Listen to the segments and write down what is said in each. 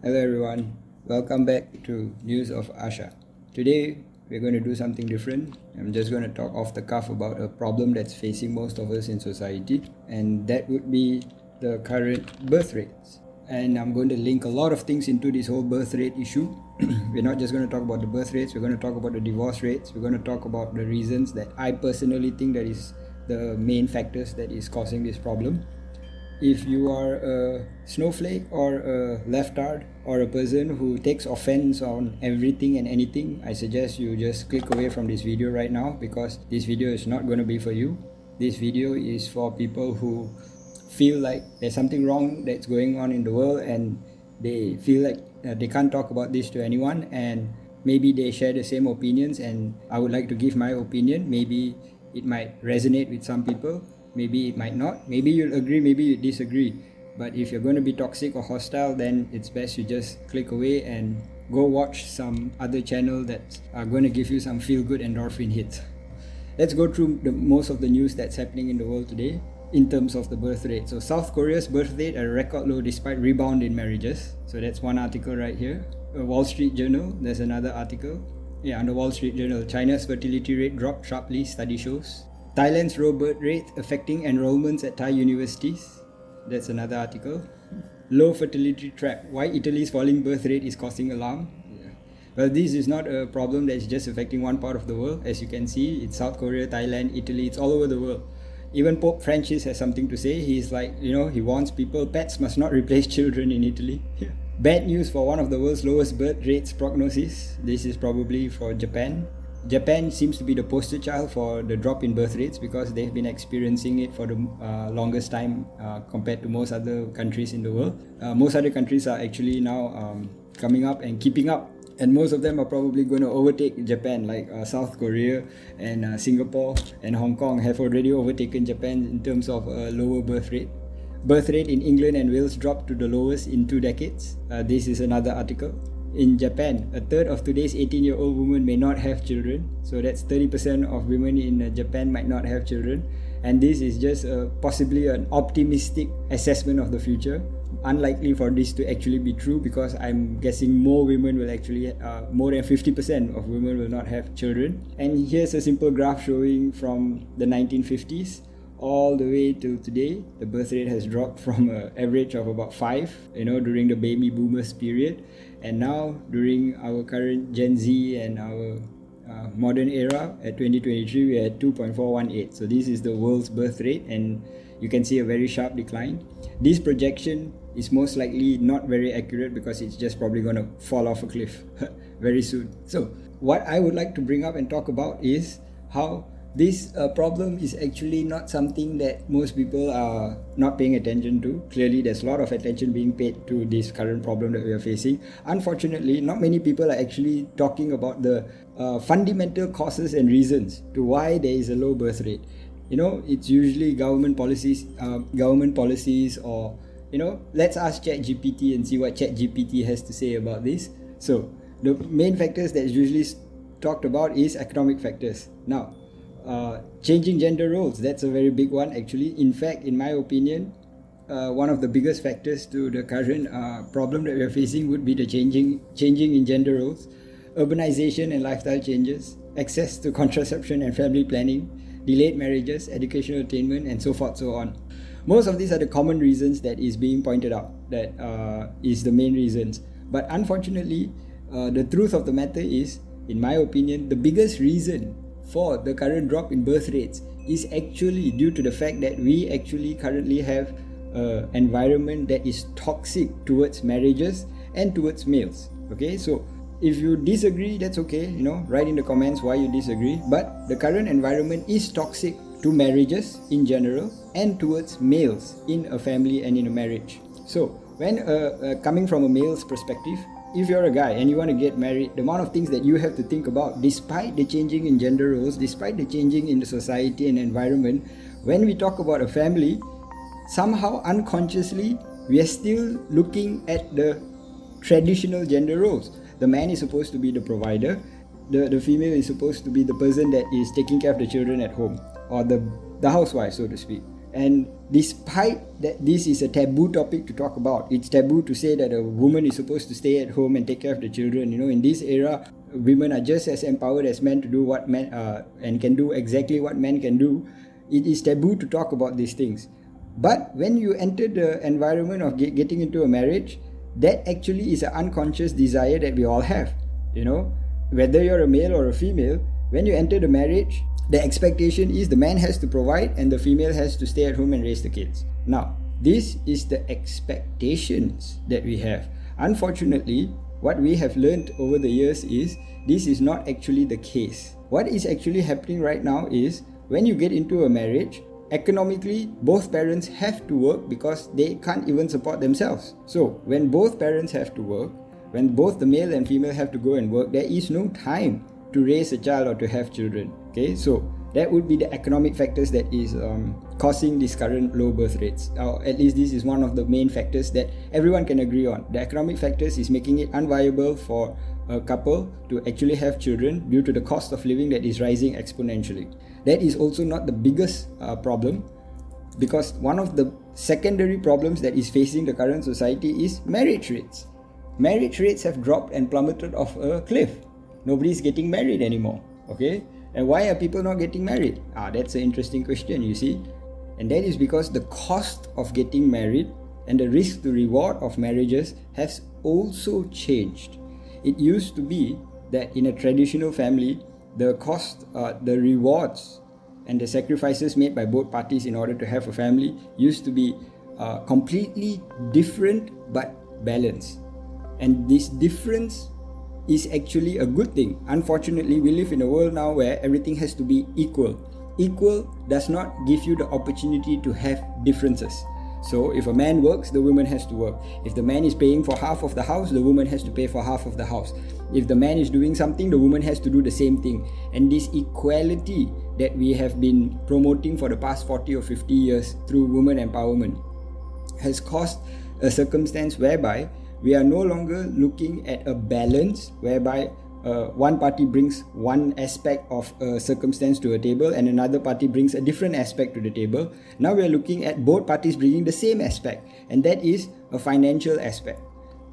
Hello everyone, welcome back to News of Asha. Today we're going to do something different. I'm just going to talk off the cuff about a problem that's facing most of us in society, and that would be the current birth rates. And I'm going to link a lot of things into this whole birth rate issue. We're not just going to talk about the birth rates, we're going to talk about the divorce rates, we're going to talk about the reasons that I personally think that is the main factors that is causing this problem. If you are a snowflake or a leftard or a person who takes offense on everything and anything, I suggest you just click away from this video right now, because this video is not going to be for you. This video is for people who feel like there's something wrong that's going on in the world, and they feel like they can't talk about this to anyone, and maybe they share the same opinions, and I would like to give my opinion. Maybe it might resonate with some people, maybe it might not, maybe you'll agree, maybe you disagree. But if you're going to be toxic or hostile, then it's best you just click away and go watch some other channel that are going to give you some feel-good endorphin hits. Let's go through most of the news that's happening in the world today in terms of the birth rate. So South Korea's birth rate at a record low despite rebound in marriages. So that's one article right here. Wall Street Journal, there's another article. On the Wall Street Journal, China's fertility rate dropped sharply, study shows. Thailand's low birth rate affecting enrollments at Thai universities. That's another article. Low fertility trap, why Italy's falling birth rate is causing alarm. Well, this is not a problem that's just affecting one part of the world. As you can see, it's South Korea, Thailand, Italy, it's all over the world. Even Pope Francis has something to say. He's like, he warns people, pets must not replace children in Italy. Bad news for one of the world's lowest birth rates prognosis. This is probably for Japan. Japan seems to be the poster child for the drop in birth rates, because they've been experiencing it for the longest time compared to most other countries in the world. Most other countries are actually now coming up and keeping up, and most of them are probably going to overtake Japan, like South Korea and Singapore and Hong Kong have already overtaken Japan in terms of lower birth rate. Birth rate in England and Wales dropped to the lowest in 2 decades. This is another article. In Japan, a third of today's 18-year-old women may not have children. So that's 30% of women in Japan might not have children. And this is just possibly an optimistic assessment of the future. Unlikely for this to actually be true, because I'm guessing more women will actually, more than 50% of women will not have children. And here's a simple graph showing from the 1950s all the way till today. The birth rate has dropped from an average of about 5, during the baby boomers period. And now, during our current Gen Z and our modern era at 2023, we are at 2.418. So this is the world's birth rate, and you can see a very sharp decline. This projection is most likely not very accurate, because it's just probably going to fall off a cliff very soon. So what I would like to bring up and talk about is how this problem is actually not something that most people are not paying attention to. Clearly, there's a lot of attention being paid to this current problem that we are facing. Unfortunately, not many people are actually talking about the fundamental causes and reasons to why there is a low birth rate. It's usually government policies, or let's ask ChatGPT and see what ChatGPT has to say about this. So the main factors that's usually talked about is economic factors. Now, changing gender roles, that's a very big one actually. In fact, in my opinion, one of the biggest factors to the current problem that we are facing would be the changing in gender roles, urbanization and lifestyle changes, access to contraception and family planning, delayed marriages, educational attainment, and so forth, so on. Most of these are the common reasons that is being pointed out, that is the main reasons. But unfortunately, the truth of the matter is, in my opinion, the biggest reason for the current drop in birth rates is actually due to the fact that we actually currently have an environment that is toxic towards marriages and towards males. Okay, so if you disagree, that's okay, write in the comments why you disagree. But the current environment is toxic to marriages in general and towards males in a family and in a marriage. So when coming from a male's perspective, if you're a guy and you want to get married, the amount of things that you have to think about, despite the changing in gender roles, despite the changing in the society and environment, when we talk about a family, somehow unconsciously, we are still looking at the traditional gender roles. The man is supposed to be the provider, the female is supposed to be the person that is taking care of the children at home, or the housewife, so to speak. And despite that this is a taboo topic to talk about, it's taboo to say that a woman is supposed to stay at home and take care of the children. In this era, women are just as empowered as men to do what men and can do exactly what men can do. It is taboo to talk about these things. But when you enter the environment of getting into a marriage, that actually is an unconscious desire that we all have. Whether you're a male or a female, when you enter the marriage, the expectation is the man has to provide and the female has to stay at home and raise the kids. Now, this is the expectations that we have. Unfortunately, what we have learned over the years is this is not actually the case. What is actually happening right now is when you get into a marriage, economically, both parents have to work because they can't even support themselves. So, when both parents have to work, when both the male and female have to go and work, there is no time to raise a child or to have children. Okay, so that would be the economic factors that is causing this current low birth rates. Or at least this is one of the main factors that everyone can agree on. The economic factors is making it unviable for a couple to actually have children due to the cost of living that is rising exponentially. That is also not the biggest problem, because one of the secondary problems that is facing the current society is marriage rates. Marriage rates have dropped and plummeted off a cliff. Nobody's getting married anymore. Okay, and why are people not getting married? That's an interesting question, you see. And that is because the cost of getting married and the risk to reward of marriages has also changed. It used to be that in a traditional family, the cost, the rewards and the sacrifices made by both parties in order to have a family used to be completely different but balanced. And this difference is actually a good thing. Unfortunately, we live in a world now where everything has to be equal. Equal does not give you the opportunity to have differences. So if a man works, the woman has to work. If the man is paying for half of the house, the woman has to pay for half of the house. If the man is doing something, the woman has to do the same thing. And this equality that we have been promoting for the past 40 or 50 years through women empowerment has caused a circumstance whereby we are no longer looking at a balance whereby one party brings one aspect of a circumstance to a table and another party brings a different aspect to the table. Now we are looking at both parties bringing the same aspect, and that is a financial aspect.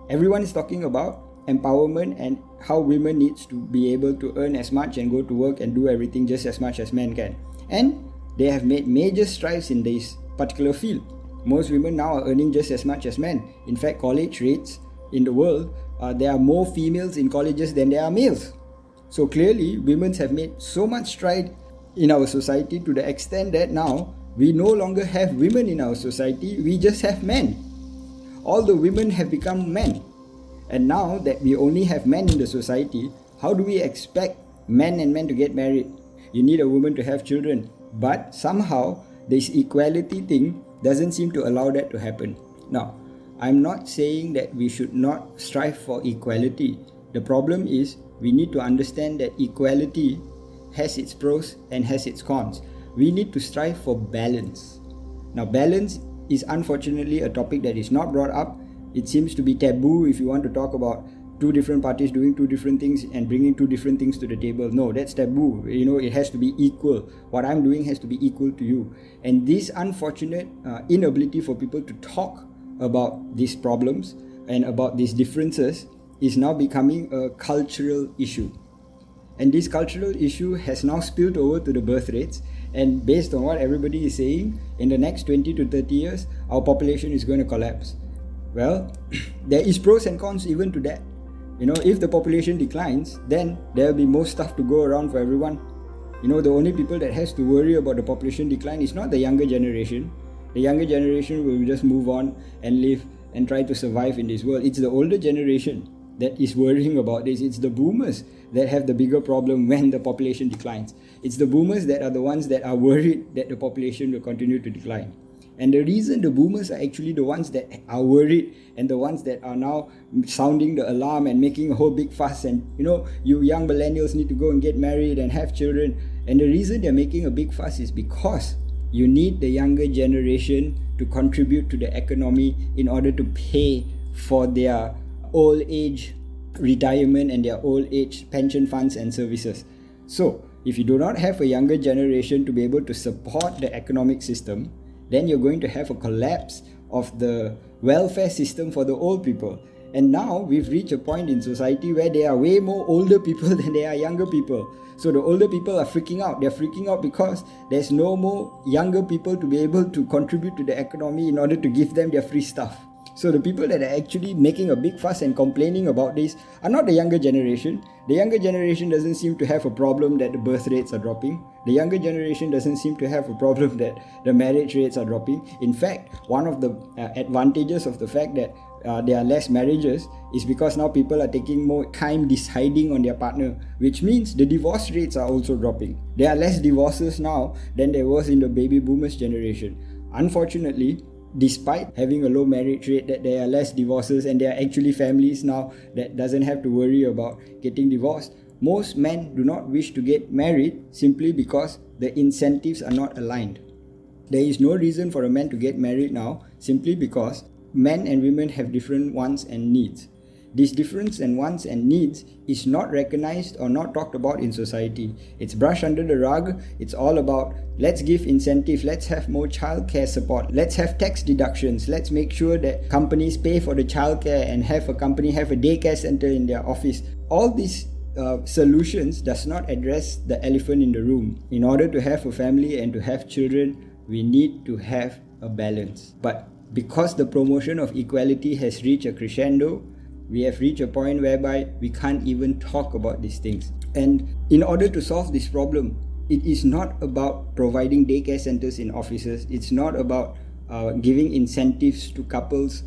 Everyone is talking about empowerment and how women needs to be able to earn as much and go to work and do everything just as much as men can. And they have made major strides in this particular field. Most women now are earning just as much as men. In fact, college rates in the world, there are more females in colleges than there are males. So clearly, women have made so much stride in our society to the extent that now we no longer have women in our society, we just have men. All the women have become men. And now that we only have men in the society, how do we expect men and men to get married? You need a woman to have children. But somehow, this equality thing doesn't seem to allow that to happen. Now, I'm not saying that we should not strive for equality. The problem is we need to understand that equality has its pros and has its cons. We need to strive for balance. Now, balance is unfortunately a topic that is not brought up. It seems to be taboo if you want to talk about two different parties doing two different things and bringing two different things to the table. No, that's taboo. It has to be equal. What I'm doing has to be equal to you. And this unfortunate inability for people to talk about these problems and about these differences is now becoming a cultural issue. And this cultural issue has now spilled over to the birth rates. And based on what everybody is saying, in the next 20 to 30 years, our population is going to collapse. Well, there is pros and cons even to that. If the population declines, then there will be more stuff to go around for everyone. The only people that has to worry about the population decline is not the younger generation. The younger generation will just move on and live and try to survive in this world. It's the older generation that is worrying about this. It's the boomers that have the bigger problem when the population declines. It's the boomers that are the ones that are worried that the population will continue to decline. And the reason the boomers are actually the ones that are worried and the ones that are now sounding the alarm and making a whole big fuss and you young millennials need to go and get married and have children. And the reason they're making a big fuss is because you need the younger generation to contribute to the economy in order to pay for their old age retirement and their old age pension funds and services. So if you do not have a younger generation to be able to support the economic system, then you're going to have a collapse of the welfare system for the old people. And now we've reached a point in society where there are way more older people than there are younger people. So the older people are freaking out. They're freaking out because there's no more younger people to be able to contribute to the economy in order to give them their free stuff. So the people that are actually making a big fuss and complaining about this are not the younger generation. The younger generation doesn't seem to have a problem that the birth rates are dropping. The younger generation doesn't seem to have a problem that the marriage rates are dropping. In fact, one of the advantages of the fact that there are less marriages is because now people are taking more time deciding on their partner, which means the divorce rates are also dropping. There are less divorces now than there was in the baby boomers generation. Unfortunately, despite having a low marriage rate, that there are less divorces and there are actually families now that doesn't have to worry about getting divorced, most men do not wish to get married simply because the incentives are not aligned. There is no reason for a man to get married now simply because men and women have different wants and needs. This difference in wants and needs is not recognized or not talked about in society. It's brushed under the rug. It's all about, let's give incentive, let's have more childcare support, let's have tax deductions, let's make sure that companies pay for the childcare and have a company have a daycare center in their office. All these solutions does not address the elephant in the room. In order to have a family and to have children, we need to have a balance. But because the promotion of equality has reached a crescendo, we have reached a point whereby we can't even talk about these things. And in order to solve this problem, it is not about providing daycare centers in offices. It's not about giving incentives to couples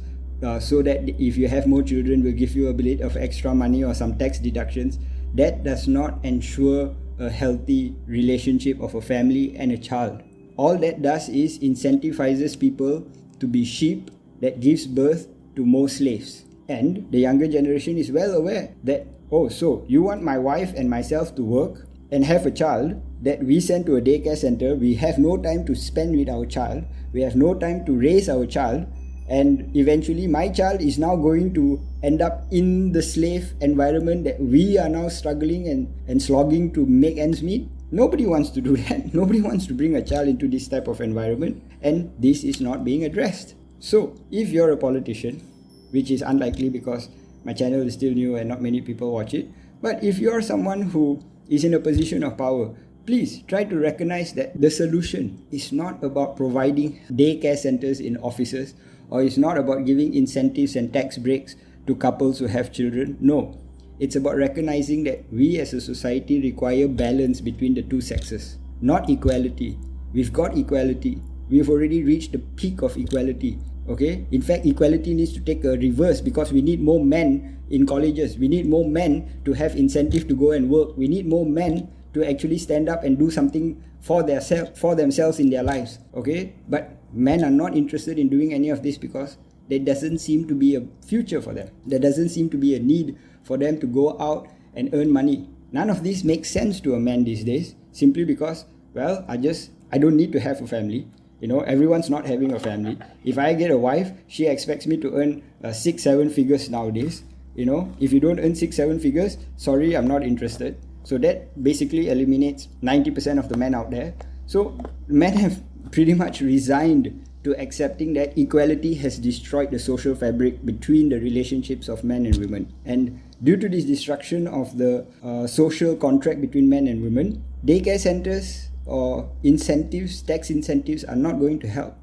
so that if you have more children, we'll give you a bit of extra money or some tax deductions. That does not ensure a healthy relationship of a family and a child. All that does is incentivizes people to be sheep that gives birth to more slaves. And the younger generation is well aware that, oh, so you want my wife and myself to work and have a child that we send to a daycare center. We have no time to spend with our child. We have no time to raise our child. And eventually my child is now going to end up in the slave environment that we are now struggling and slogging to make ends meet. Nobody wants to do that. Nobody wants to bring a child into this type of environment. And this is not being addressed. So if you're a politician, which is unlikely because my channel is still new and not many people watch it, but if you're someone who is in a position of power, please try to recognize that the solution is not about providing daycare centers in offices, or it's not about giving incentives and tax breaks to couples who have children. No, it's about recognizing that we as a society require balance between the two sexes, not equality. We've got equality. We've already reached the peak of equality. Okay? In fact, equality needs to take a reverse because we need more men in colleges. We need more men to have incentive to go and work. We need more men to actually stand up and do something for themselves in their lives. Okay? But men are not interested in doing any of this because there doesn't seem to be a future for them. There doesn't seem to be a need for them to go out and earn money. None of this makes sense to a man these days simply because, well, I don't need to have a family. You know, everyone's not having a family. If I get a wife, she expects me to earn 6-7 figures nowadays. You know, if you don't earn 6-7 figures, sorry, I'm not interested. So that basically eliminates 90% of the men out there. So men have pretty much resigned to accepting that equality has destroyed the social fabric between the relationships of men and women. And due to this destruction of the social contract between men and women, daycare centers or incentives, tax incentives are not going to help.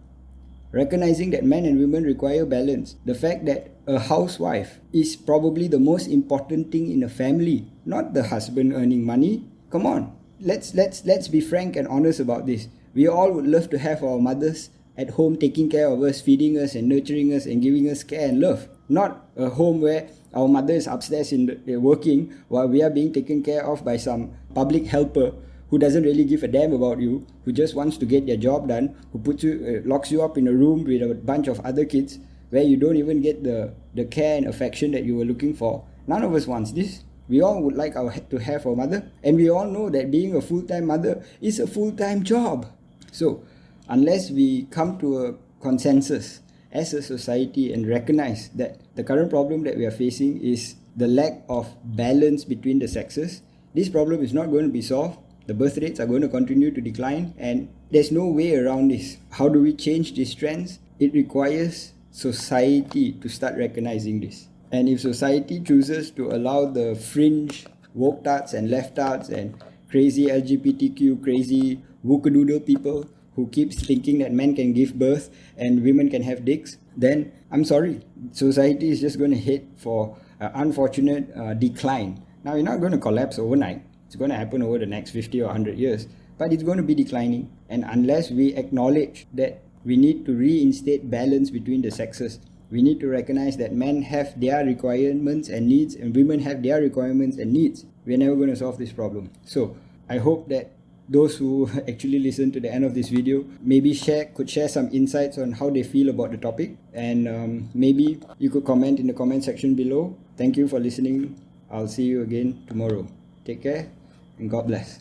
Recognizing that men and women require balance, the fact that a housewife is probably the most important thing in a family, not the husband earning money. Come on, let's be frank and honest about this. We all would love to have our mothers at home taking care of us, feeding us and nurturing us and giving us care and love. Not a home where our mother is upstairs working while we are being taken care of by some public helper who doesn't really give a damn about you, who just wants to get their job done, who puts you, locks you up in a room with a bunch of other kids where you don't even get the care and affection that you were looking for. None of us wants this. We all would like to have our mother, and we all know that being a full-time mother is a full-time job. So, unless we come to a consensus as a society and recognize that the current problem that we are facing is the lack of balance between the sexes, this problem is not going to be solved. The birth rates are going to continue to decline, and there's no way around this. How do we change these trends? It requires society to start recognizing this. And if society chooses to allow the fringe woke-tards and left-tards and crazy LGBTQ, crazy wookadoodle people who keeps thinking that men can give birth and women can have dicks, then I'm sorry, society is just going to head for an unfortunate decline. Now, you're not going to collapse overnight. It's going to happen over the next 50 or 100 years, but it's going to be declining. And unless we acknowledge that we need to reinstate balance between the sexes, we need to recognize that men have their requirements and needs and women have their requirements and needs, we're never going to solve this problem. So I hope that those who actually listen to the end of this video maybe could share some insights on how they feel about the topic, and maybe you could comment in the comment section below. Thank you for listening. I'll see you again tomorrow. Take care and God bless.